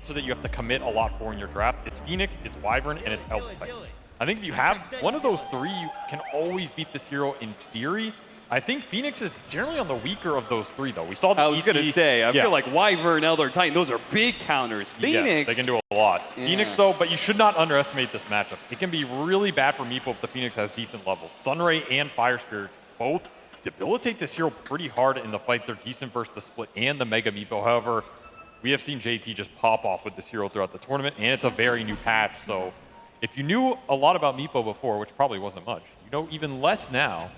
answer that you have to commit a lot for in your draft. It's Phoenix, it's Wyvern, and it's Elf Titan. I think if you have one of those three, you can always beat this hero in theory. I think Phoenix is generally on the weaker of those three, though. We saw the I was going to say, I feel like Wyvern, Elder, Titan, those are big counters. Phoenix. Yeah, they can do a lot. Yeah. Phoenix, though, but you should not underestimate this matchup. It can be really bad for Meepo if the Phoenix has decent levels. Sunray and Fire Spirits both debilitate this hero pretty hard in the fight. They're decent versus the split and the Mega Meepo. However, we have seen JT just pop off with this hero throughout the tournament, and it's a very new patch. So if you knew a lot about Meepo before, which probably wasn't much, you know even less now.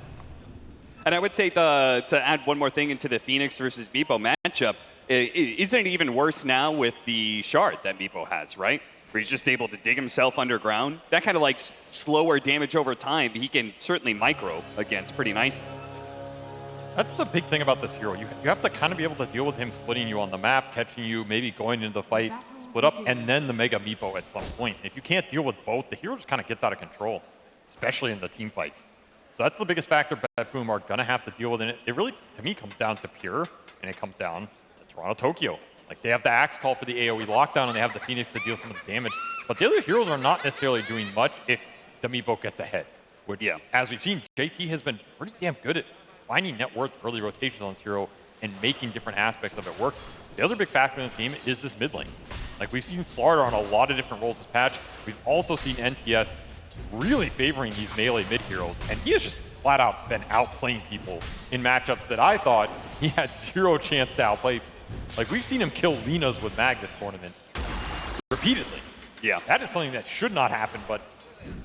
And I would say to add one more thing into the Phoenix versus Meepo matchup, isn't it even worse now with the shard that Meepo has, right? Where he's just able to dig himself underground. That kind of like slower damage over time, he can certainly micro against pretty nicely. That's the big thing about this hero. You have to kind of be able to deal with him splitting you on the map, catching you, maybe going into the fight, split up, and then the Mega Meepo at some point. If you can't deal with both, the hero just kind of gets out of control, especially in the team fights. So that's the biggest factor BetBoom are going to have to deal with. And it really, to me, comes down to Pure, and it comes down to Toronto Tokyo. Like, they have the Axe Call for the AoE lockdown, and they have the Phoenix to deal some of the damage. But the other heroes are not necessarily doing much if the Meepo gets ahead. Which, as we've seen, JT has been pretty damn good at finding net worth early rotations on this hero and making different aspects of it work. The other big factor in this game is this mid lane. Like, we've seen Slaughter on a lot of different roles this patch. We've also seen NTS really favoring these melee mid heroes, and he has just flat out been outplaying people in matchups that I thought he had zero chance to outplay. Like, we've seen him kill Linas with Mag this tournament repeatedly. Yeah, that is something that should not happen, but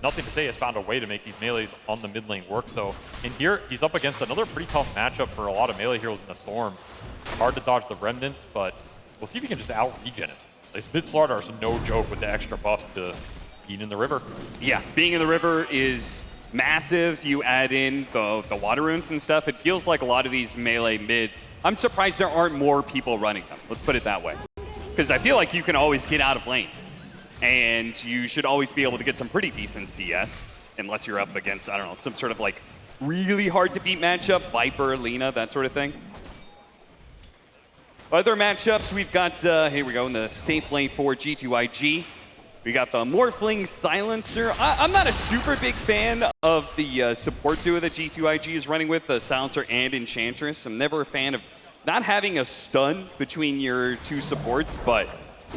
Nothing to Say has found a way to make these melees on the mid lane work. So in here, he's up against another pretty tough matchup for a lot of melee heroes in the Storm. Hard to dodge the Remnants, but we'll see if he can just out-regen it. This mid Slaughter is no joke with the extra buffs to being in the river. Yeah, being in the river is massive. You add in the water runes and stuff. It feels like a lot of these melee mids, I'm surprised there aren't more people running them. Let's put it that way. Because I feel like you can always get out of lane. And you should always be able to get some pretty decent CS, unless you're up against, I don't know, some sort of like really hard to beat matchup, Viper, Lina, that sort of thing. Other matchups, we've got, here we go, in the safe lane for G2.iG. We got the Morphling Silencer. I'm not a super big fan of the support duo that G2.iG is running with, the Silencer and Enchantress. I'm never a fan of not having a stun between your two supports, but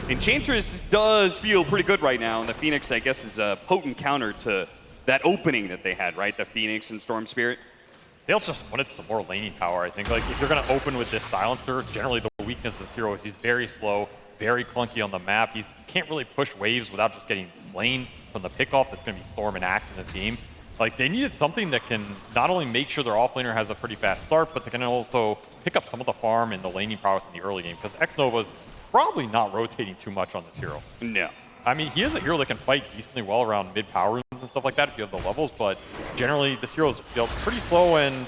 Enchantress does feel pretty good right now, and the Phoenix, I guess, is a potent counter to that opening that they had, right? The Phoenix and Storm Spirit. They also just wanted some more laning power, I think. Like, if you're going to open with this Silencer, generally the weakness of this hero is he's very slow, very clunky on the map. He can't really push waves without just getting slain from the pickoff. That's going to be Storm and Axe in this game. Like, they needed something that can not only make sure their offlaner has a pretty fast start, but they can also pick up some of the farm and the laning prowess in the early game, because X-Nova's probably not rotating too much on this hero. No. I mean, he is a hero that can fight decently well around mid-power rooms and stuff like that if you have the levels, but generally this hero's built pretty slow and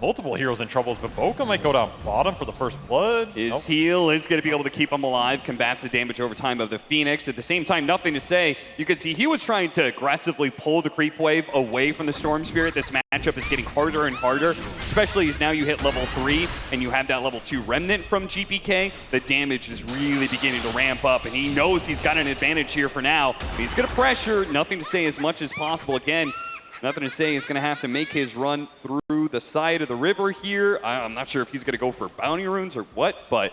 multiple heroes in troubles, but Boca might go down bottom for the first blood. His heal is going to be able to keep him alive, combats the damage over time of the Phoenix. At the same time, Nothing to Say, you can see he was trying to aggressively pull the creep wave away from the Storm Spirit. This matchup is getting harder and harder, especially as now you hit level 3 and you have that level 2 Remnant from GPK. The damage is really beginning to ramp up, and he knows he's got an advantage here for now. He's going to pressure Nothing to Say as much as possible. Again, Nothing to Say is going to have to make his run through the side of the river here. I'm not sure if he's going to go for bounty runes or what, but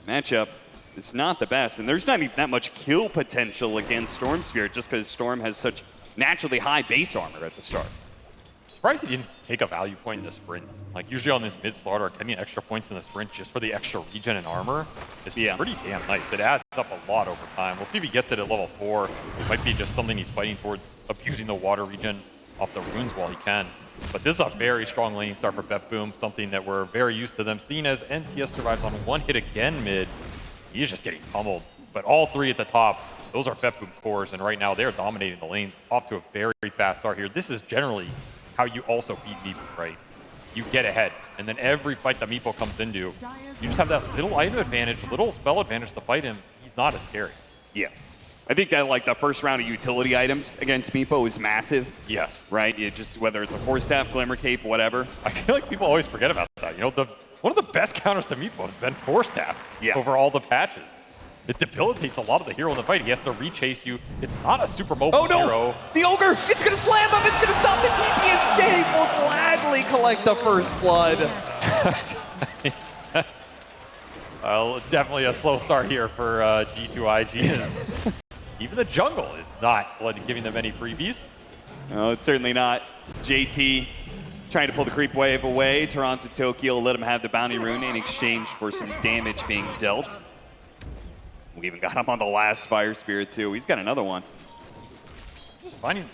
matchup is not the best. And there's not even that much kill potential against Storm Spirit just because Storm has such naturally high base armor at the start. Surprised he didn't take a value point in the sprint. Like, usually on this mid Slaughter, getting extra points in the sprint just for the extra regen and armor is pretty damn nice. It adds up a lot over time. We'll see if he gets it at level 4. It might be just something he's fighting towards, abusing the water regen off the runes while he can. But this is a very strong laning start for BetBoom, something that we're very used to them seeing as NTS survives on one hit again mid. He is just getting pummeled. But all three at the top, those are BetBoom cores, and right now they're dominating the lanes off to a very fast start here. This is generally how you also beat Meepo, right? You get ahead, and then every fight that Meepo comes into, you just have that little item advantage, little spell advantage to fight him. He's not as scary. Yeah. I think that like the first round of utility items against Meepo is massive. Yes. Right? You just, whether it's a Force Staff, Glimmer Cape, whatever. I feel like people always forget about that. You know, one of the best counters to Meepo has been Force Staff over all the patches. It debilitates a lot of the hero in the fight. He has to re-chase you. It's not a super mobile hero. The Ogre! It's gonna slam him! It's gonna stop the TP and save! Will gladly collect the first blood. Well, definitely a slow start here for G2.iG. Even the jungle is not giving them any freebies. No, it's certainly not. JT trying to pull the creep wave away. Toronto Tokyo let him have the bounty rune in exchange for some damage being dealt. We even got him on the last Fire Spirit too. He's got another one. Just falling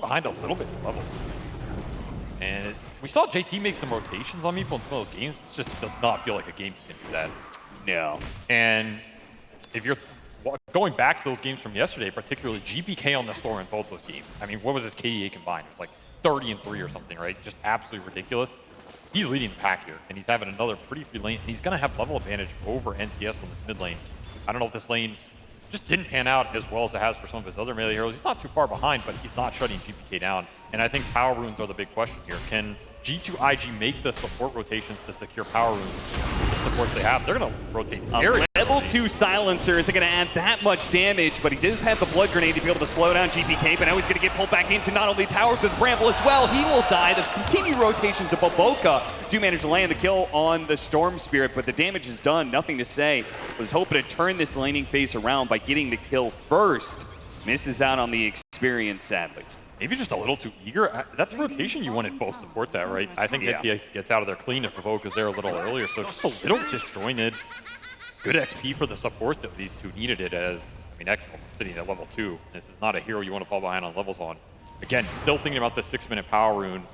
behind a little bit in levels. And we saw JT make some rotations on Meepo in some of those games. It just does not feel like a game you can do that. No. And if you're going back to those games from yesterday, particularly GPK on the store in both those games. I mean, what was his KDA combined? It was like 30 and 3 or something, right? Just absolutely ridiculous. He's leading the pack here, and he's having another pretty free lane, and he's going to have level advantage over NTS on this mid lane. I don't know if this lane just didn't pan out as well as it has for some of his other melee heroes. He's not too far behind, but he's not shutting GPK down. And I think power runes are the big question here. Can G2.iG make the support rotations to secure power runes with the supports they have? They're going to rotate very Level 2 Silencer isn't going to add that much damage, but he does have the Blood Grenade to be able to slow down GPK, but now he's going to get pulled back into not only towers, but Bramble as well. He will die. The continued rotations of Boboka do manage to land the kill on the Storm Spirit, but the damage is done. Nothing to say. Was hoping to turn this laning phase around by getting the kill first. Misses out on the experience, sadly. Maybe just a little too eager. That's rotation you wanted both supports at, right? I think NTS gets out of there clean if Boboka's there a little earlier, so just a little disjointed. Good XP for the supports at least who needed it, as, I mean, X sitting at level 2. This is not a hero you want to fall behind on levels on. Again, still thinking about the 6-minute power rune.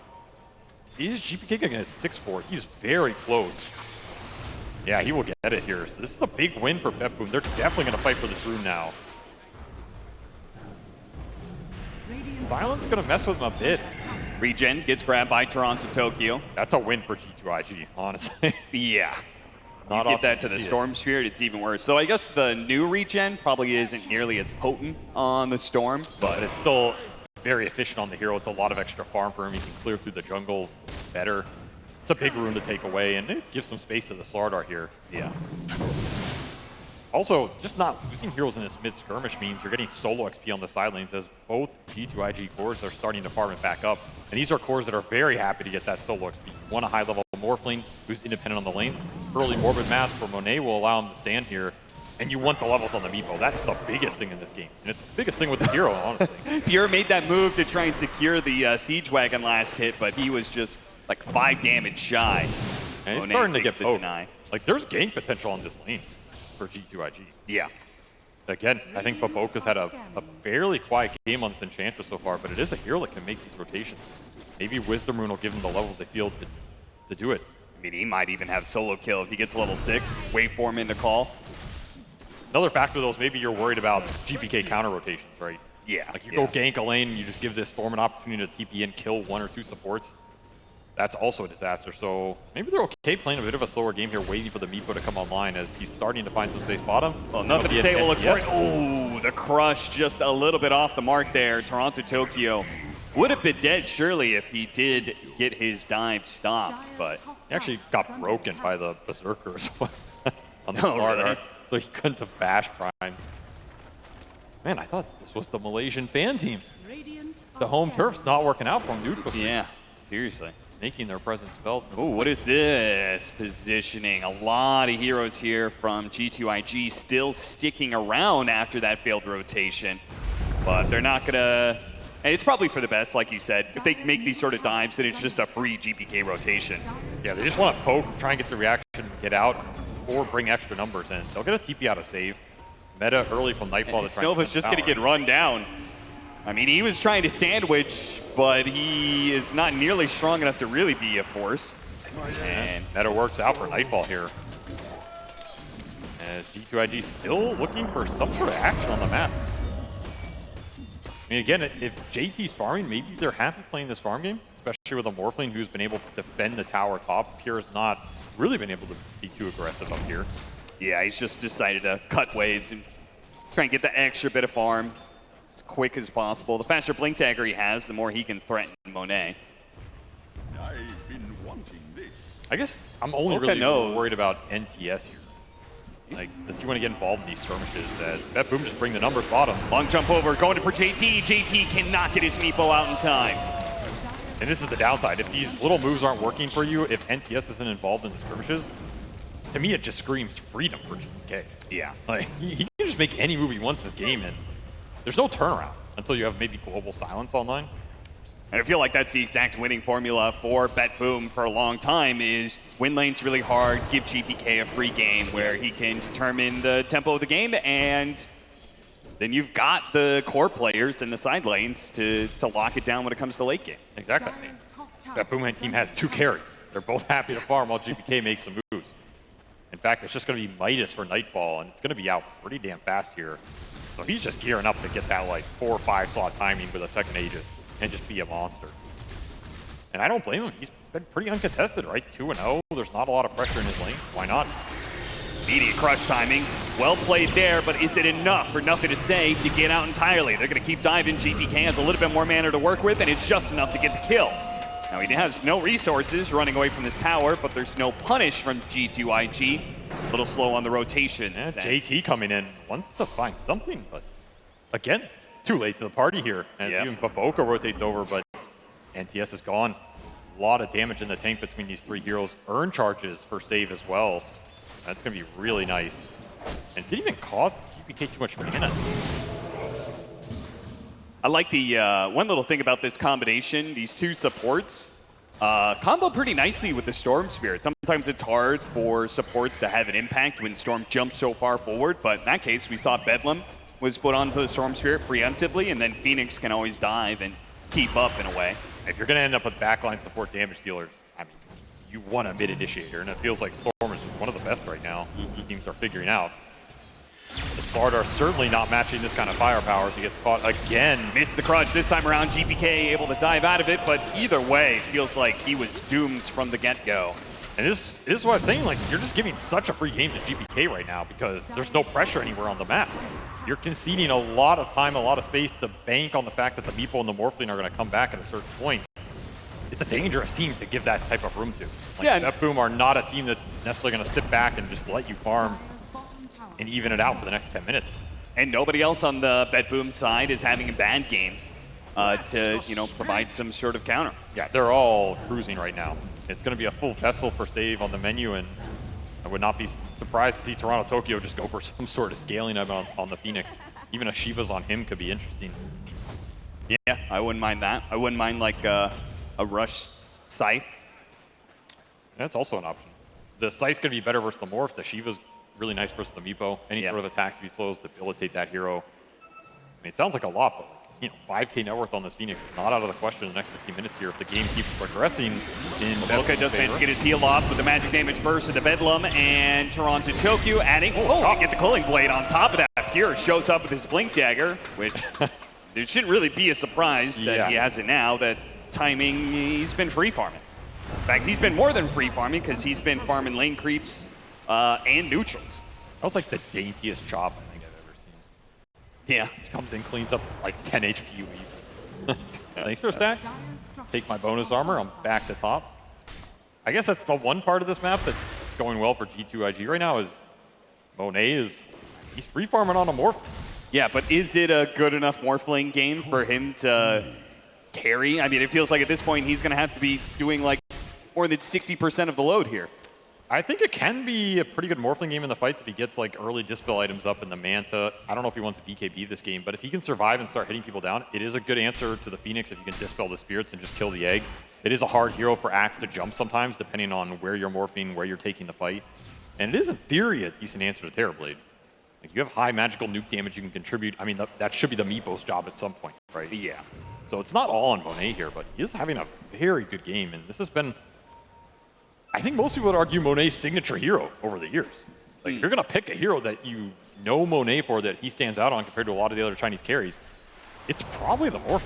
Is GPK going to get 6-4? He's very close. Yeah, he will get it here. So this is a big win for BetBoom. They're definitely going to fight for this rune now. Silence going to mess with him a bit. Regen gets grabbed by Toronto Tokyo. That's a win for G2.iG, honestly. Yeah. You give that to the Storm Spirit, it's even worse. So I guess the new regen probably isn't nearly as potent on the Storm, but it's still very efficient on the hero. It's a lot of extra farm for him. He can clear through the jungle better. It's a big rune to take away, and it gives some space to the Slardar here. Yeah. Also, just not losing heroes in this mid-skirmish means you're getting solo XP on the side lanes, as both G2.iG cores are starting to farm it back up. And these are cores that are very happy to get that solo XP. You want a high-level Morphling who's independent on the lane. Early Morbid Mask for Monet will allow him to stand here. And you want the levels on the Meepo. That's the biggest thing in this game. And it's the biggest thing with the hero, honestly. Pure made that move to try and secure the Siege Wagon last hit, but he was just like 5 damage shy. And he's starting to get poked. Like, there's gank potential on this lane for G2.iG. Yeah. Again, I think Boboka's had a fairly quiet game on this Enchantress so far, but it is a hero that can make these rotations. Maybe Wisdom Rune will give him the levels they feel to do it. I mean, he might even have solo kill if he gets level 6. Waveform into call. Another factor, though, is maybe you're worried about GPK counter rotations, right? Yeah. Like, you go gank a lane, and you just give this Storm an opportunity to TP in, kill 1 or 2 supports. That's also a disaster. So maybe they're okay playing a bit of a slower game here, waiting for the Meepo to come online as he's starting to find some space bottom. Well, nothing to say. We'll look for it. Oh, the crush just a little bit off the mark there. Toronto Tokyo would have been dead, surely, if he did get his dive stopped, but he actually got broken by the Berserkers on the Slardar, really? So he couldn't have bashed Prime. Man, I thought this was the Malaysian fan team. The home turf's not working out for him, dude. Yeah, seriously. Making their presence felt. Oh, what is this positioning? A lot of heroes here from G2.iG still sticking around after that failed rotation, but they're not gonna. And it's probably for the best, like you said. If they make these sort of dives, then it's just a free GPK rotation. Yeah, they just want to poke, try and get the reaction, get out, or bring extra numbers in. They'll get a TP out of save. Meta early from Nightfall. And Nova's just going to get run down. I mean, he was trying to sandwich, but he is not nearly strong enough to really be a force. And Meta works out for Nightfall here. As G2.iG still looking for some sort of action on the map. I mean, again, if JT's farming, maybe they're happy playing this farm game, especially with a Morphling who's been able to defend the tower top. Pure's not really been able to be too aggressive up here. Yeah, he's just decided to cut waves and try and get the extra bit of farm as quick as possible. The faster blink dagger he has, the more he can threaten Monet. I've been wanting this. I guess I'm only really worried about NTS here. Like, does he want to get involved in these skirmishes as BetBoom just bring the numbers bottom? Long jump over, going for JT. JT cannot get his meepo out in time. And this is the downside. If these little moves aren't working for you, if NTS isn't involved in the skirmishes, to me it just screams freedom for GK. Yeah. Like, he can just make any move he wants in this game, and there's no turnaround until you have maybe global silence online. And I feel like that's the exact winning formula for BetBoom for a long time is win lanes really hard, give GPK a free game where he can determine the tempo of the game, and then you've got the core players in the side lanes to lock it down when it comes to late game. Exactly. BetBoom team has 2 carries. They're both happy to farm while GPK makes some moves. In fact, it's just going to be Midas for Nightfall, and it's going to be out pretty damn fast here. So he's just gearing up to get that like 4 or 5 slot timing with a second Aegis and just be a monster. And I don't blame him. He's been pretty uncontested, right? 2-0. There's not a lot of pressure in his lane. Why not? Immediate crush timing. Well played there, but is it enough for Nothing to Say to get out entirely? They're going to keep diving. GPK has a little bit more mana to work with, and it's just enough to get the kill. Now, he has no resources running away from this tower, but there's no punish from G2.iG. A little slow on the rotation. Yeah, JT coming in wants to find something, but again, too late to the party here. As even Baboka rotates over, but NTS is gone. A lot of damage in the tank between these 3 heroes. Earn charges for save as well. That's going to be really nice. And it didn't even cost GPK too much mana. I like the one little thing about this combination, these 2 supports. Combo pretty nicely with the Storm Spirit. Sometimes it's hard for supports to have an impact when Storm jumps so far forward, but in that case, we saw Bedlam was put onto the Storm Spirit preemptively, and then Phoenix can always dive and keep up in a way. If you're going to end up with backline support damage dealers, I mean, you want a mid-initiator, and it feels like Storm is just one of the best right now. Teams are figuring out. The Florida are certainly not matching this kind of firepower as he gets caught again. Missed the crush this time around. GPK able to dive out of it, but either way, it feels like he was doomed from the get-go. And this is what I was saying, like, you're just giving such a free game to GPK right now because there's no pressure anywhere on the map. You're conceding a lot of time, a lot of space to bank on the fact that the Meepo and the Morphling are going to come back at a certain point. It's a dangerous team to give that type of room to. Like, BetBoom are not a team that's necessarily going to sit back and just let you farm and even it out for the next 10 minutes. And nobody else on the BetBoom side is having a bad game to, provide some sort of counter. Yeah, they're all cruising right now. It's going to be a full Vessel for save on the menu, and I would not be surprised to see Toronto Tokyo just go for some sort of scaling on the Phoenix. Even a Shiva's on him could be interesting. Yeah, I wouldn't mind that. I wouldn't mind like a Rush Scythe. That's also an option. The Scythe's going to be better versus the Morph. The Shiva's really nice versus the Meepo. Any sort of attacks if he slows, debilitate that hero. I mean, it sounds like a lot, but 5K net worth on this Phoenix, not out of the question in the next 15 minutes here if the game keeps progressing in Baboka does manage to get his heal off with the magic damage burst of the Bedlam, and Toronto Tokyo adding, to get the Culling Blade on top of that. Pure shows up with his Blink Dagger, which it shouldn't really be a surprise that he has it now, that timing, he's been free farming. In fact, he's been more than free farming because he's been farming lane creeps and neutrals. That was like the daintiest chop I think I've ever seen. Yeah. He comes in, cleans up like 10 HP, leaves. Thanks for a stack. Take my bonus armor, I'm back to top. I guess that's the one part of this map that's going well for G2.iG right now is Monet he's free farming on a Morph. Yeah, but is it a good enough Morphling game for him to carry? I mean, it feels like at this point he's going to have to be doing like more than 60% of the load here. I think it can be a pretty good Morphling game in the fights if he gets like early dispel items up in the Manta. I don't know if he wants to BKB this game, but if he can survive and start hitting people down, it is a good answer to the Phoenix if you can dispel the spirits and just kill the egg. It is a hard hero for Axe to jump sometimes, depending on where you're morphing, where you're taking the fight. And it is, in theory, a decent answer to Terrorblade. Like, you have high magical nuke damage you can contribute. I mean, that should be the Meepo's job at some point, right? Yeah. So it's not all on Monet here, but he is having a very good game. And this has been, I think most people would argue, Monet's signature hero over the years. Like, if you're going to pick a hero that you know Monet for, that he stands out on compared to a lot of the other Chinese carries, it's probably the Morphling.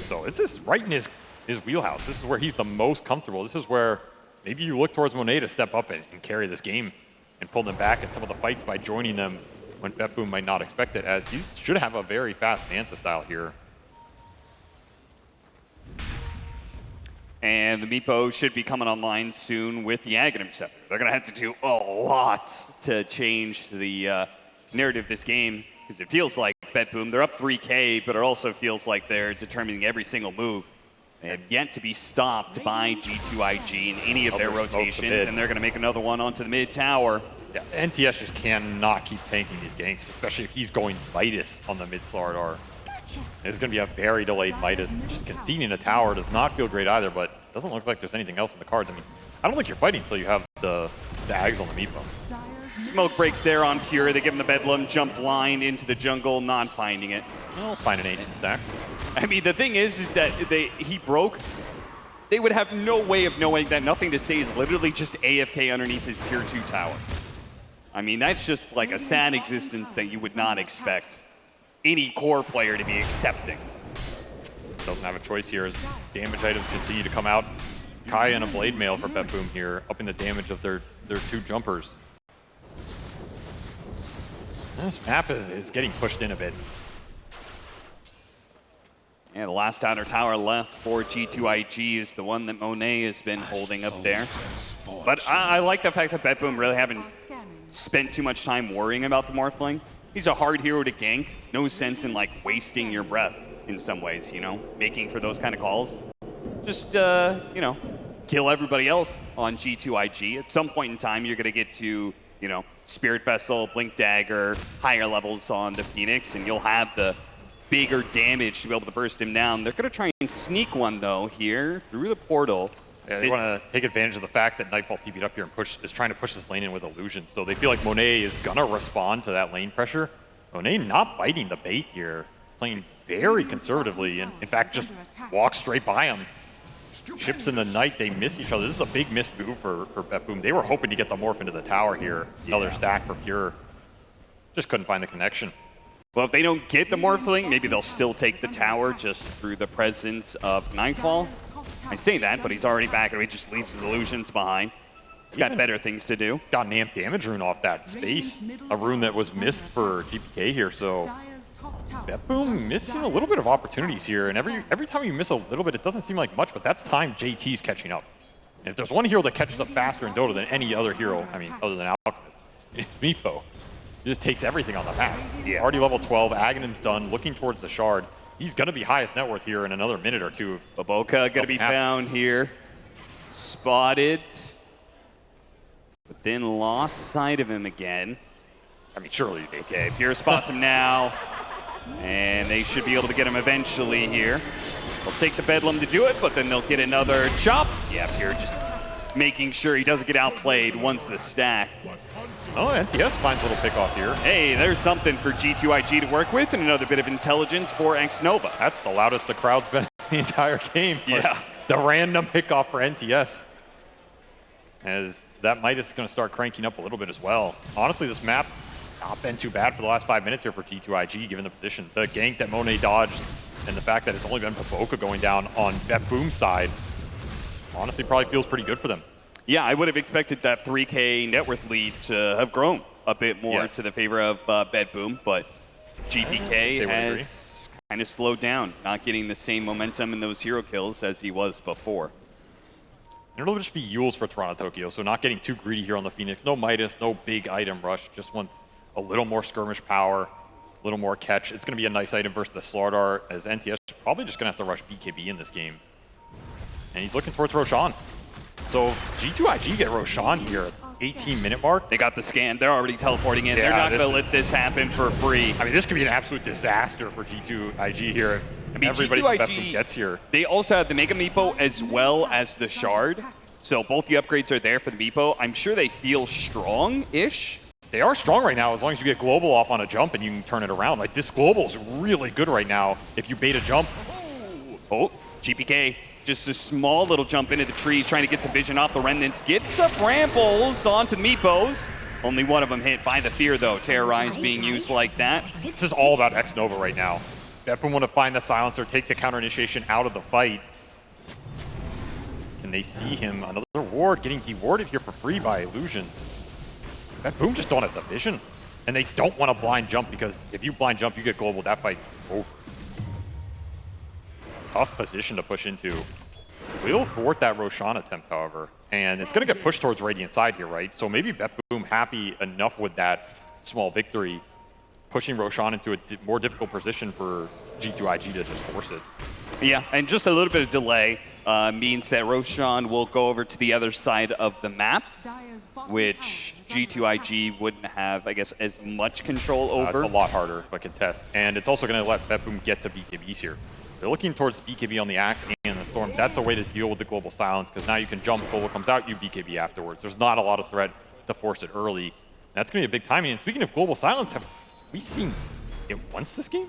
So it's just right in his wheelhouse. This is where he's the most comfortable. This is where maybe you look towards Monet to step up and carry this game and pull them back in some of the fights by joining them when BetBoom might not expect it, as he should have a very fast Manta style here. And the Meepo should be coming online soon with the Aghanim Scepter. They're going to have to do a lot to change the narrative of this game, because it feels like BetBoom, they're up 3K, but it also feels like they're determining every single move. They have yet to be stopped by G2.iG in any of their rotations, and they're going to make another one onto the mid tower. Yeah, NTS just cannot keep tanking these ganks, especially if he's going Midas on the mid Slardar. It's going to be a very delayed Midas. Just conceding a tower does not feel great either, but it doesn't look like there's anything else in the cards. I mean, I don't think you're fighting until you have the Ags on the Meepo. Smoke breaks there on Pure. They give him the Bedlam, jump blind into the jungle, not finding it. Well, find an ancient stack. I mean, the thing is that he broke. They would have no way of knowing that Nothing to Say is literally just AFK underneath his tier 2 tower. I mean, that's just like a sad existence that you would not expect any core player to be accepting. Doesn't have a choice here as damage items continue to come out. Kai and a Blade Mail for BetBoom here, upping the damage of their 2 jumpers. And this map is getting pushed in a bit. Yeah, the last outer tower left for G2.iG is the one that Monet has been holding up there. But I like the fact that BetBoom really haven't spent too much time worrying about the Morphling. He's a hard hero to gank. No sense in like wasting your breath in some ways, you know, making for those kind of calls. Just, you know, kill everybody else on G2.iG. At some point in time, you're going to get to, you know, Spirit Vessel, Blink Dagger, higher levels on the Phoenix, and you'll have the bigger damage to be able to burst him down. They're going to try and sneak one, though, here through the portal. Yeah, they want to take advantage of the fact that Nightfall TP'd up here and is trying to push this lane in with Illusion. So they feel like Monet is going to respond to that lane pressure. Monet not biting the bait here, playing very conservatively, and in fact just walks straight by him. Ships in the night, they miss each other. This is a big missed move for BetBoom. They were hoping to get the Morph into the tower here. Another stack for Pure. Just couldn't find the connection. Well, if they don't get the Morphling, maybe they'll still take the tower just through the presence of Nightfall. I say that, but he's already back, and he just leaves his illusions behind. He's got better things to do. Got an amp damage rune off that space. A rune that was missed for GPK here, so BetBoom missing a little bit of opportunities here, and every time you miss a little bit, it doesn't seem like much, but that's time JT's catching up. And if there's one hero that catches up faster in Dota than any other hero, I mean, other than Alchemist, it's Meepo. He just takes everything on the map. Yeah. Already level 12, Aghanim's done, looking towards the Shard. He's going to be highest net worth here in another minute or two. Baboka going to be found here. Spotted. But then lost sight of him again. I mean, surely they say. Pure spots him now. And they should be able to get him eventually here. They'll take the Bedlam to do it, but then they'll get another chop. Yeah, Pure just making sure he doesn't get outplayed once the stack. Oh, NTS finds a little pickoff here. Hey, there's something for G2.iG to work with, and another bit of intelligence for Xnova. That's the loudest the crowd's been the entire game. Yeah. The random pickoff for NTS. As that Midas is going to start cranking up a little bit as well. Honestly, this map not been too bad for the last 5 minutes here for G2.iG, given the position. The gank that Monet dodged, and the fact that it's only been Baboka going down on BetBoom's side, honestly probably feels pretty good for them. Yeah, I would have expected that 3K net worth lead to have grown a bit more to the favor of BetBoom, but GPK has kind of slowed down, not getting the same momentum in those hero kills as he was before. And it'll just be Yules for Toronto Tokyo, so not getting too greedy here on the Phoenix. No Midas, no big item rush, just wants a little more skirmish power, a little more catch. It's going to be a nice item versus the Slardar, as NTS is probably just going to have to rush BKB in this game. And he's looking towards Roshan. So G2.iG get Roshan here at 18-minute mark. They got the scan. They're already teleporting in. They're not going to let this happen for free. I mean, this could be an absolute disaster for G2.iG here. I mean, everybody from BetBoom gets here. They also have the Mega Meepo as well as the Shard. So both the upgrades are there for the Meepo. I'm sure they feel strong-ish. They are strong right now as long as you get Global off on a jump and you can turn it around. Like, this Global is really good right now if you bait a jump. Oh, GPK. Just a small little jump into the trees, trying to get some vision off the Remnants. Gets the Brambles onto the Meepos. Only one of them hit by the Fear, though. Terrorize being used like that. This is all about Xnova right now. BetBoom want to find the Silencer, take the counter initiation out of the fight. Can they see him? Another ward getting dewarded here for free by Illusions. BetBoom just don't have the vision. And they don't want to blind jump, because if you blind jump, you get Global. That fight's over. Tough position to push into. will thwart that Roshan attempt, however. And it's going to get pushed towards Radiant side here, right? So maybe BetBoom happy enough with that small victory, pushing Roshan into a more difficult position for G2.iG to just force it. Yeah, and just a little bit of delay means that Roshan will go over to the other side of the map, which G2.iG wouldn't have, I guess, as much control over. It's a lot harder of a contest. And it's also going to let BetBoom get to BKBs here. They're looking towards BKB on the Axe and the Storm. That's a way to deal with the global silence, because now you can jump, Global comes out, you BKB afterwards. There's not a lot of threat to force it early. That's going to be a big timing. And speaking of global silence, have we seen it once this game?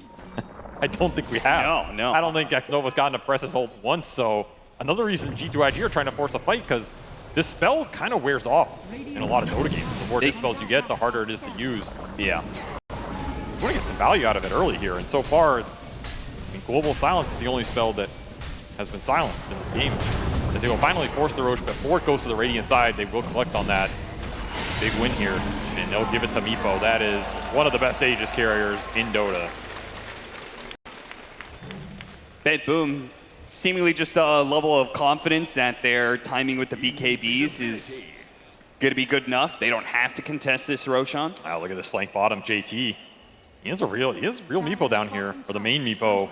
I don't think we have. No. I don't think Xnova's gotten to press his ult once, so another reason G2.iG are trying to force a fight, because this spell kind of wears off in a lot of Dota games. The more dispels you get, the harder it is to use. Yeah. We're going to get some value out of it early here, and so far, I mean, Global Silence is the only spell that has been silenced in this game. As they will finally force the Roche before it goes to the Radiant side, they will collect on that big win here, and they'll give it to Meepo. That is one of the best Aegis carriers in Dota. BetBoom, seemingly just a level of confidence that their timing with the BKBs is going to be good enough. They don't have to contest this Roshan. Wow, look at this flank bottom, JT. He is real Meepo down here, or the main Meepo.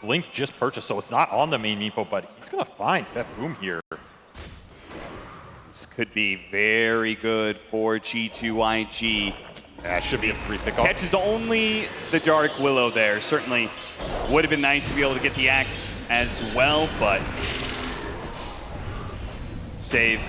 Blink just purchased, so it's not on the main Meepo, but he's going to find BetBoom here. This could be very good for G2.iG. Yeah, it should be a 3 pickoff. Catches only the Dark Willow there. Certainly would have been nice to be able to get the Axe as well, but Save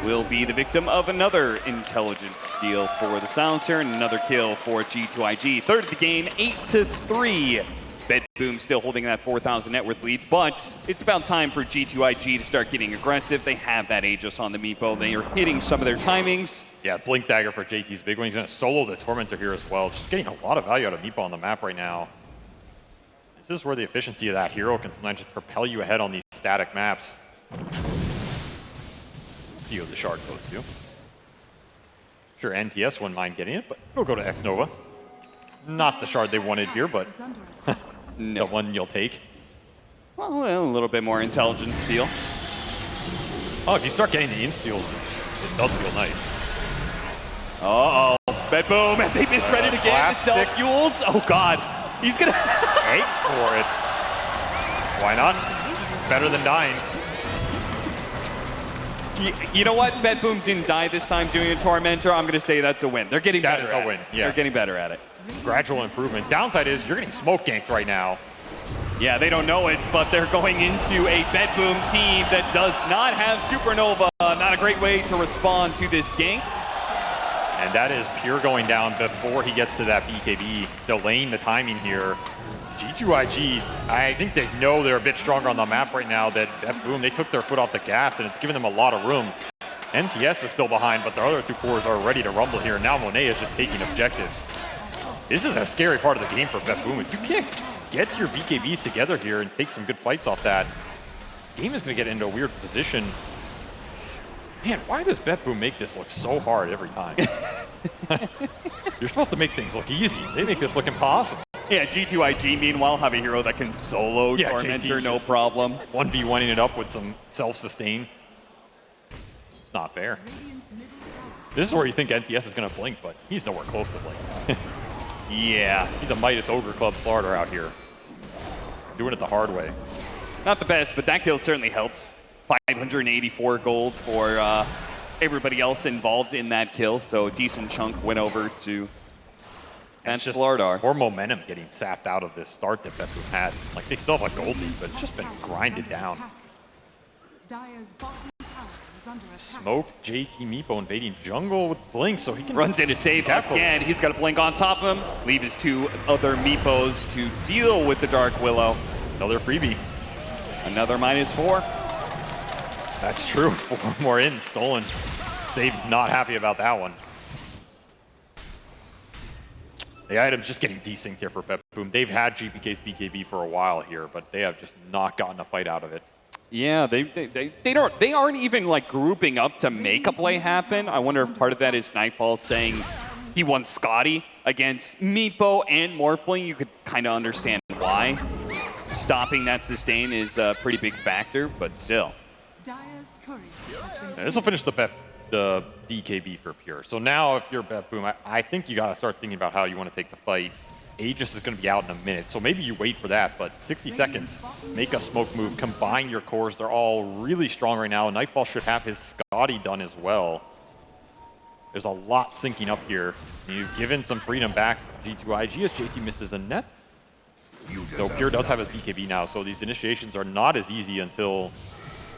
will be the victim of another intelligence steal for the Silencer and another kill for G2.iG. Third of the game, 8-3. BetBoom still holding that 4,000 net worth lead, but it's about time for G2.iG to start getting aggressive. They have that Aegis on the Meepo. They are hitting some of their timings. Yeah, Blink Dagger for JT's big one. He's going to solo the Tormentor here as well. Just getting a lot of value out of Meepo on the map right now. This is where the efficiency of that hero can sometimes just propel you ahead on these static maps. See who the shard goes to. Sure, NTS wouldn't mind getting it, but it'll go to Xnova. Not the shard they wanted here, but the one you'll take. Well, a little bit more intelligence steal. Oh, if you start getting the in-steals, it does feel nice. Uh-oh, BetBoom, and they misread it again. The self-fuels. Oh, God. He's going to... Wait for it. Why not? Better than dying. You know what? BetBoom didn't die this time doing a Tormentor. I'm going to say that's a win. They're getting better at it. That is a win, yeah. They're getting better at it. Gradual improvement. Downside is you're getting smoke ganked right now. Yeah, they don't know it, but they're going into a BetBoom team that does not have Supernova. Not a great way to respond to this gank. And that is Pure going down before he gets to that BKB, delaying the timing here. G2.iG, I think they know they're a bit stronger on the map right now. That BetBoom, they took their foot off the gas, and it's given them a lot of room. NTS is still behind, but their other two cores are ready to rumble here. Now Monet is just taking objectives. This is a scary part of the game for BetBoom. If you can't get your BKBs together here and take some good fights off that, the game is going to get into a weird position. Man, why does BetBoom make this look so hard every time? You're supposed to make things look easy. They make this look impossible. Yeah, G2.iG, meanwhile, have a hero that can solo Tormentor, no problem. 1v1ing it up with some self-sustain. It's not fair. This is where you think NTS is going to blink, but he's nowhere close to blink. Yeah. He's a Midas Ogre Club starter out here. Doing it the hard way. Not the best, but that kill certainly helps. 584 gold for everybody else involved in that kill, so a decent chunk went over to Slardar. More momentum getting sapped out of this start that BetBoom had. Like, they still have a gold lead, but it's just been grinded down. Smoked JT Meepo invading jungle with Blink, so he can... Runs into save again. He's got a Blink on top of him. Leave his two other Meepos to deal with the Dark Willow. Another freebie. Another -4. That's true. 4 more in, stolen. Save not happy about that one. The item's just getting desynced here for BetBoom. They've had GPK's BKB for a while here, but they have just not gotten a fight out of it. Yeah, they aren't even like grouping up to make a play happen. I wonder if part of that is Nightfall saying he won Scotty against Meepo and Morphling. You could kind of understand why. stopping that sustain is a pretty big factor, but still. This will finish the BKB for Pure. So now if you're BetBoom, I think you got to start thinking about how you want to take the fight. Aegis is going to be out in a minute, so maybe you wait for that, but 60 seconds, make a smoke move, combine your cores. They're all really strong right now. Nightfall should have his Scotty done as well. There's a lot syncing up here. You've given some freedom back to G2.iG as JT misses a net. Though Pure does have his BKB now, so these initiations are not as easy until,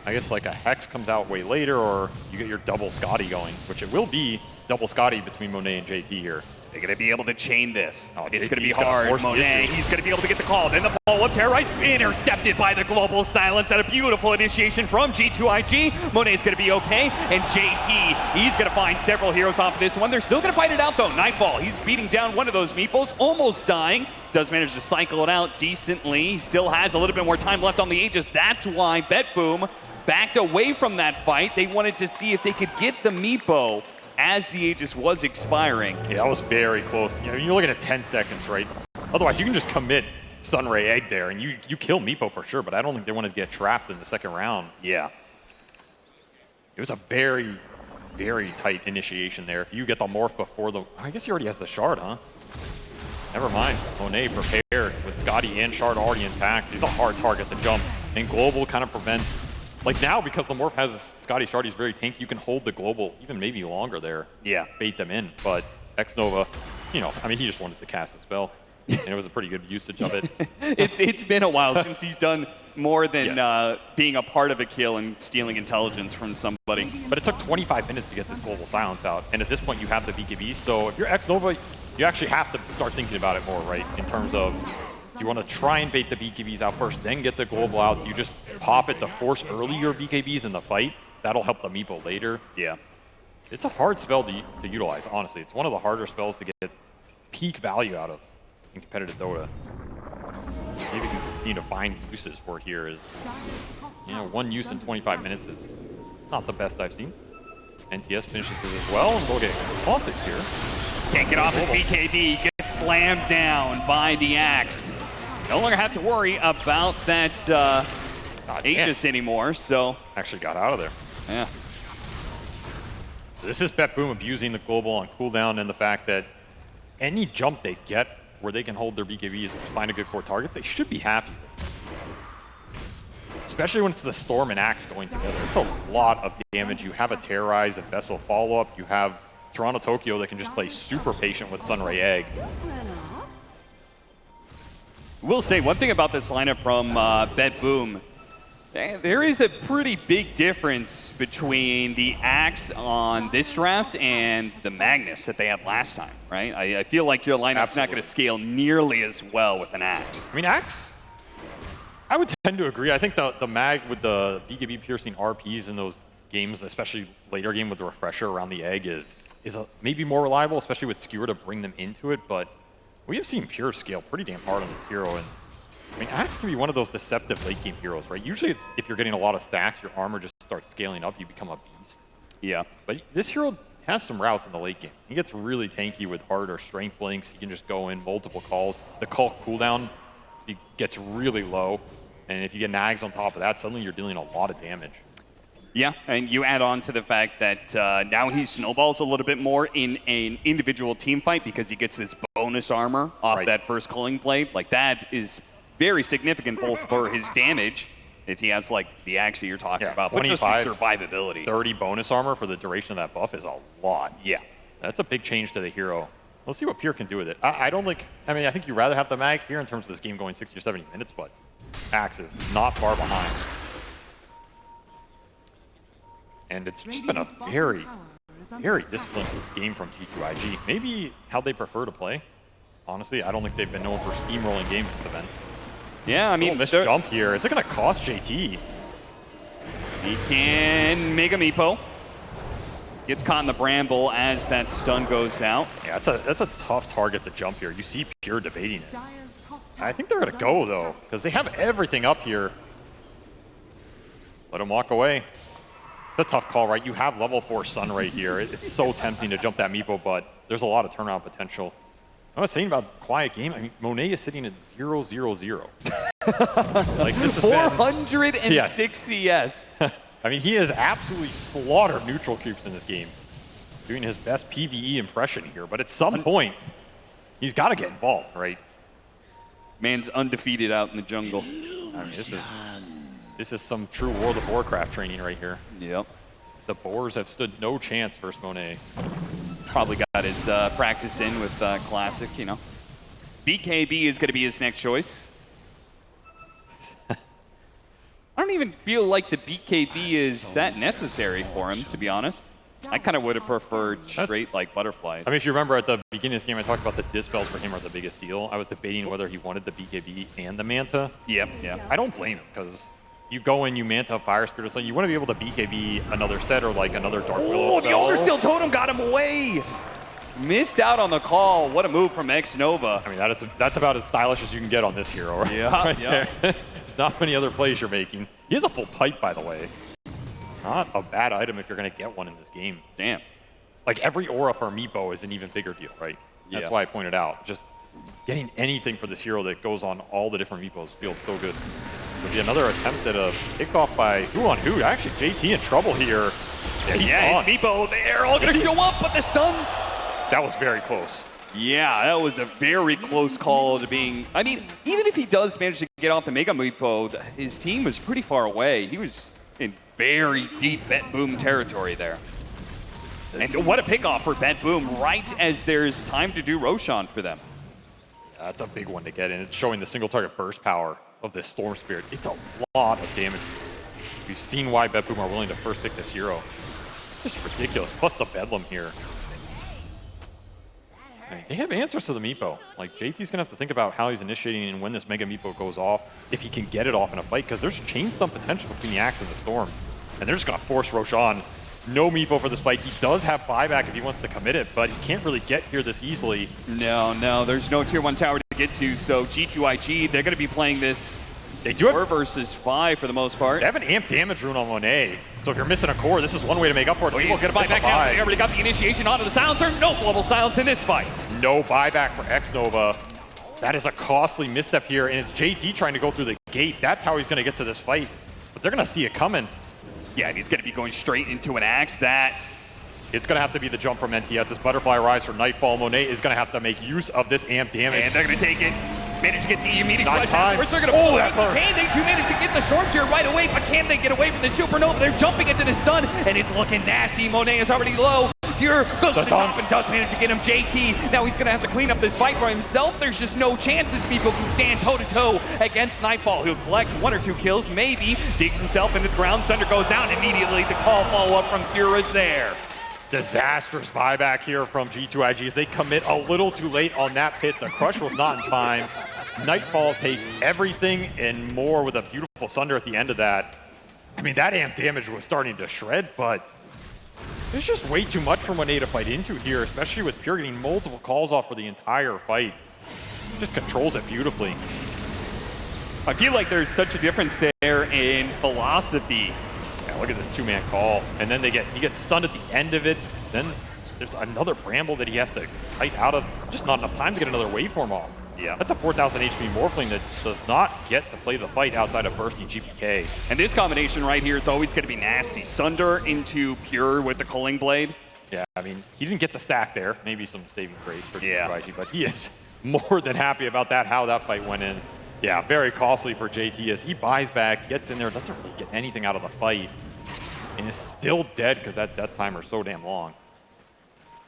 I guess, like a Hex comes out way later, or you get your double Scotty going, which it will be double Scotty between Monet and JT here. They're going to be able to chain this. Oh, it's going to be JT's hard. Monet, he's going to be able to get the call. Then the follow-up terrorized, intercepted by the global silence, and a beautiful initiation from G2.iG. Monet's going to be okay, and JT, he's going to find several heroes off of this one. They're still going to fight it out, though. Nightfall, he's beating down one of those meeples, almost dying. Does manage to cycle it out decently. He still has a little bit more time left on the Aegis. That's why BetBoom backed away from that fight. They wanted to see if they could get the Meepo as the Aegis was expiring. Yeah, that was very close. You know, you're looking at 10 seconds, right? Otherwise, you can just commit Sunray Egg there, and you kill Meepo for sure, but I don't think they wanted to get trapped in the second round. Yeah. It was a very, very tight initiation there. If you get the morph before the... I guess he already has the shard, huh? Never mind. Monet prepared with Scotty and shard already intact. He's a hard target to jump, and Global kind of prevents... Like now, because the morph has Scotty shard, he's very tanky. You can hold the global even maybe longer there. Yeah. Bait them in. But X-Nova, you know, I mean, he just wanted to cast a spell. And it was a pretty good usage of it. It's been a while since he's done more than being a part of a kill and stealing intelligence from somebody. But it took 25 minutes to get this global silence out. And at this point, you have the BKB. So if you're X-Nova, you actually have to start thinking about it more, right? In terms of, do you want to try and bait the BKBs out first, then get the global out? Do you just pop it to force early your BKBs in the fight? That'll help the Meepo later. Yeah. It's a hard spell to utilize, honestly. It's one of the harder spells to get peak value out of in competitive Dota. See if you can continue to find uses for it here. Is, you know, one use in 25 minutes is not the best I've seen. NTS finishes it as well, and we'll get haunted here. Can't get off his BKB, gets slammed down by the Axe. No longer have to worry about that Aegis anymore, so. Actually got out of there. Yeah. This is BetBoom abusing the global on cooldown and the fact that any jump they get where they can hold their BKBs and find a good core target, they should be happy with. Especially when it's the Storm and Axe going together. It's a lot of damage. You have a Terrorize, a Vessel follow-up. You have Toronto Tokyo that can just play super patient with Sunray Egg. We'll say one thing about this lineup from BetBoom. There is a pretty big difference between the Axe on this draft and the Magnus that they had last time, right? I feel like your lineup's not going to scale nearly as well with an Axe. I mean, Axe, I would tend to agree. I think the Mag with the BKB piercing RPs in those games, especially later game with the refresher around the egg, is maybe more reliable, especially with Skewer to bring them into it. But we have seen Pure scale pretty damn hard on this hero. And I mean, Axe can be one of those deceptive late game heroes, right? Usually, if you're getting a lot of stacks, your armor just starts scaling up. You become a beast. Yeah. But this hero has some routes in the late game. He gets really tanky with heart or strength blinks. He can just go in multiple calls. The call cooldown, he gets really low. And if you get nags on top of that, suddenly you're dealing a lot of damage. Yeah, and you add on to the fact that now he snowballs a little bit more in an individual team fight because he gets this bonus armor off that first culling blade. Like, that is very significant both for his damage, if he has like the Axe that you're talking about, but just his survivability. 30 bonus armor for the duration of that buff is a lot. Yeah. That's a big change to the hero. Let's see what Pure can do with it. I don't like, I mean, I think you'd rather have the Mag here in terms of this game going 60 or 70 minutes, but Axe is not far behind. And it's just been a very, very disciplined game from G2.iG. Maybe how they prefer to play. Honestly, I don't think they've been known for steamrolling games this event. Yeah, I mean, missed jump here. Is it going to cost JT? He can make a Meepo. Gets caught in the bramble as that stun goes out. Yeah, that's a tough target to jump here. You see Pure debating it. I think they're going to go, though, because they have everything up here. Let him walk away. It's a tough call, right? You have level 4 Sun right here. It's so tempting to jump that Meepo, but there's a lot of turnaround potential. I was saying about quiet game. I mean, Monet is sitting at 0-0-0. Like, this has 406 CS. I mean, he has absolutely slaughtered neutral creeps in this game. Doing his best PvE impression here, but at some point, he's got to get involved, right? Man's undefeated out in the jungle. I mean, this is some true World of Warcraft training right here. Yep. The Boars have stood no chance versus Monet. Probably got his practice in with Classic, you know. BKB is going to be his next choice. I don't even feel like the BKB is that necessary for him, to be honest. I kind of would have preferred straight like butterflies. I mean, if you remember at the beginning of this game, I talked about the dispels for him are the biggest deal. I was debating whether he wanted the BKB and the Manta. Yep, yeah. I don't blame him, because you go in, you Manta, Fire Spirit or something, you want to be able to BKB another set or like another Dark Willow. Oh, the Ogre Steel Totem got him away! Missed out on the call. What a move from X-Nova. I mean, that's about as stylish as you can get on this hero. Right? Yeah, right yeah. There's not many other plays you're making. He has a full pipe, by the way. Not a bad item if you're going to get one in this game. Damn. Like, every aura for Meepo is an even bigger deal, right? That's why I pointed out. Just getting anything for this hero that goes on all the different Meepos feels so good. Would be another attempt at a kickoff by who on who? Actually, JT in trouble here. Yeah, Meepo, they're all going to show up, but the stuns. That was very close. Yeah, that was a very close call to being... I mean, even if he does manage to get off the Mega Meepo, his team was pretty far away. He was in very deep BetBoom territory there. And what a pickoff for BetBoom right as there's time to do Roshan for them. That's a big one to get in. It's showing the single target burst power of this Storm Spirit. It's a lot of damage. You've seen why BetBoom are willing to first pick this hero. Just ridiculous. Plus the Bedlam here. I mean, they have answers to the Meepo. Like, JT's gonna have to think about how he's initiating and when this Mega Meepo goes off, if he can get it off in a fight, because there's chain stun potential between the Axe and the Storm. And they're just gonna force Roshan. No Meepo for this fight. He does have buyback if he wants to commit it, but he can't really get here this easily. No, there's no tier 1 tower to get to, so G2.iG, they're gonna be playing this They do 4 versus 5 for the most part. They have an amp damage rune on Monet, so if you're missing a core, this is one way to make up for it. He's gonna buy back now. They already got the initiation onto the silencer. No global silence in this fight. No buyback for X-Nova. That is a costly misstep here, and it's JT trying to go through the gate. That's how he's gonna get to this fight, but they're gonna see it coming. Yeah, and he's gonna be going straight into an Axe that... It's gonna have to be the jump from NTS. This Butterfly Rise for Nightfall. Monet is gonna have to make use of this amp damage. And they're gonna take it. Manage to get the immediate Not flash. time. First they're gonna pull it. Can they do manage to get the storms here right away, but can they get away from the supernova? They're jumping into the stun, and it's looking nasty. Monet is already low. Here goes to the top and does manage to get him JT. Now he's gonna have to clean up this fight for himself. There's just no chance this people can stand toe-to-toe against Nightfall. He'll collect 1 or 2 kills, maybe. Digs himself into the ground. Thunder goes out, and immediately the call follow-up from Kira's there. Disastrous buyback here from G2.iG as they commit a little too late on that pit. The crush was not in time. Nightfall takes everything and more with a beautiful Sunder at the end of that. I mean, that amp damage was starting to shred, but there's just way too much for Monet to fight into here, especially with Pure getting multiple calls off for the entire fight. He just controls it beautifully. I feel like there's such a difference there in philosophy. Yeah, look at this 2-man call. And then he gets stunned at the end of it. Then there's another Bramble that he has to kite out of. Just not enough time to get another waveform off. Yeah. That's a 4,000 HP Morphling that does not get to play the fight outside of bursting GPK. And this combination right here is always going to be nasty. Sunder into Pure with the Culling Blade. Yeah, I mean, he didn't get the stack there. Maybe some saving grace for G2.iG, but he is more than happy about that, how that fight went in. Yeah, very costly for JT as he buys back, gets in there, doesn't really get anything out of the fight, and is still dead because that death timer is so damn long.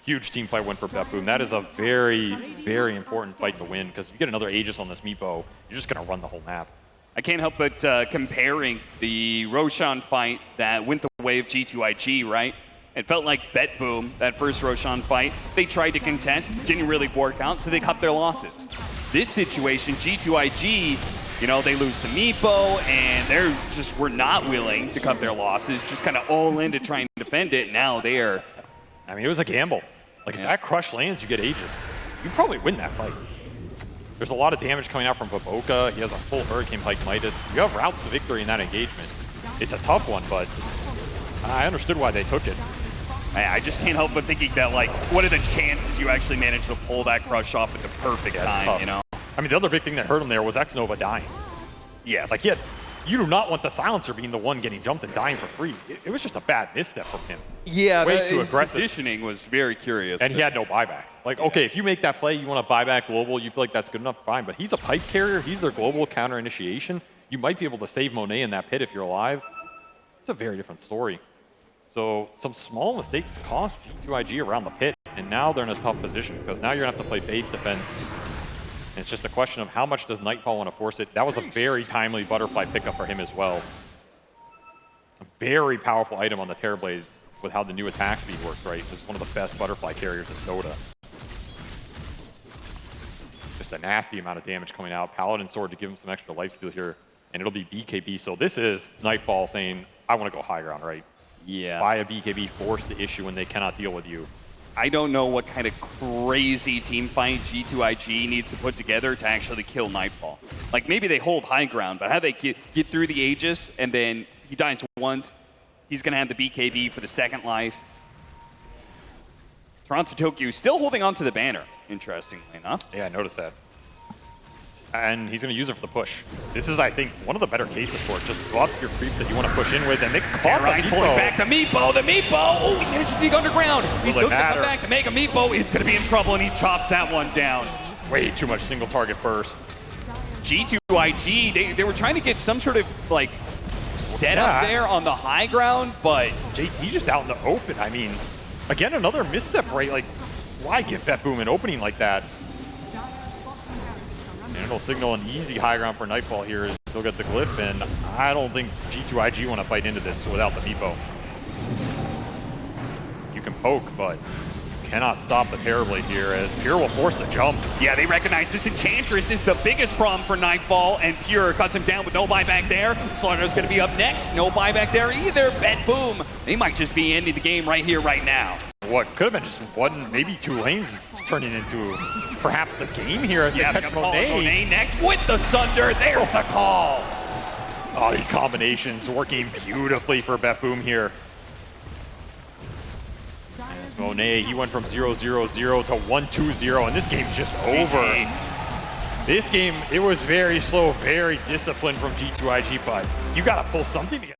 Huge team fight win for BetBoom. That is a very, very important fight to win because if you get another Aegis on this Meepo, you're just going to run the whole map. I can't help but comparing the Roshan fight that went the way of G2.iG, right? It felt like BetBoom, that first Roshan fight, they tried to contest, didn't really work out, so they cut their losses. This situation, G2.iG, you know, they lose to Meepo, and they're just were not willing to cut their losses, just kind of all in to try and defend it. Now they are... I mean, it was a gamble. Like, if that crush lands, you get Aegis. You probably win that fight. There's a lot of damage coming out from Baboka. He has a full Hurricane Pike Midas. You have routes to victory in that engagement. It's a tough one, but I understood why they took it. I just can't help but thinking that, like, what are the chances you actually manage to pull that crush off at the perfect time, tough. You know? I mean, the other big thing that hurt him there was X-Nova dying. Yes. Like you do not want the silencer being the one getting jumped and dying for free. It was just a bad misstep from him. Yeah, way too his aggressive. positioning was very curious. And he had no buyback. Like, okay, if you make that play, you want to buy back global, you feel like that's good enough, fine. But he's a pipe carrier. He's their global counter initiation. You might be able to save Monet in that pit if you're alive. It's a very different story. So some small mistakes cost G2.iG around the pit, and now they're in a tough position because now you're going to have to play base defense. And it's just a question of how much does Nightfall want to force it. That was a very timely butterfly pickup for him as well. A very powerful item on the Terrorblade with how the new attack speed works, right? This is one of the best butterfly carriers in Dota. Just a nasty amount of damage coming out. Paladin Sword to give him some extra lifesteal here, and it'll be BKB. So this is Nightfall saying, I want to go high ground, right? Yeah. Buy a BKB, force the issue when they cannot deal with you. I don't know what kind of crazy team fight G2.iG needs to put together to actually kill Nightfall. Like, maybe they hold high ground, but how they get through the Aegis, and then he dies once, he's going to have the BKB for the second life. Toronto Tokyo still holding on to the banner, interestingly enough. Yeah, I noticed that. And he's going to use it for the push. This is, I think, one of the better cases for it. Just drop your creep that you want to push in with, and they caught the pulling Meepo. back the Meepo, Oh, he managed to dig underground. He's still going to come back to make a Meepo. He's going to be in trouble, and he chops that one down. Way too much single target burst. G2.iG, they were trying to get some sort of, like, setup there on the high ground, but JT just out in the open. I mean, again, another misstep, right? Like, why give BetBoom an opening like that? And it'll signal an easy high ground for Nightfall here as he'll get the glyph, and I don't think G2.iG want to fight into this without the Meepo. You can poke, but you cannot stop the Terrorblade here as Pure will force the jump. yeah, they recognize this Enchantress is the biggest problem for Nightfall, and Pure cuts him down with no buyback there. Slaughter's going to be up next. No buyback there either. BetBoom. They might just be ending the game right here, right now. What could have been just one, maybe two lanes is turning into perhaps the game here as they catch Monet. Monet next with the Thunder. There's the call. Oh, these combinations working beautifully for BetBoom here. As Monet, he went from 0-0-0 to 1-2-0, and this game's just over. This game, it was very slow, very disciplined from G2.iG, but you got to pull something together.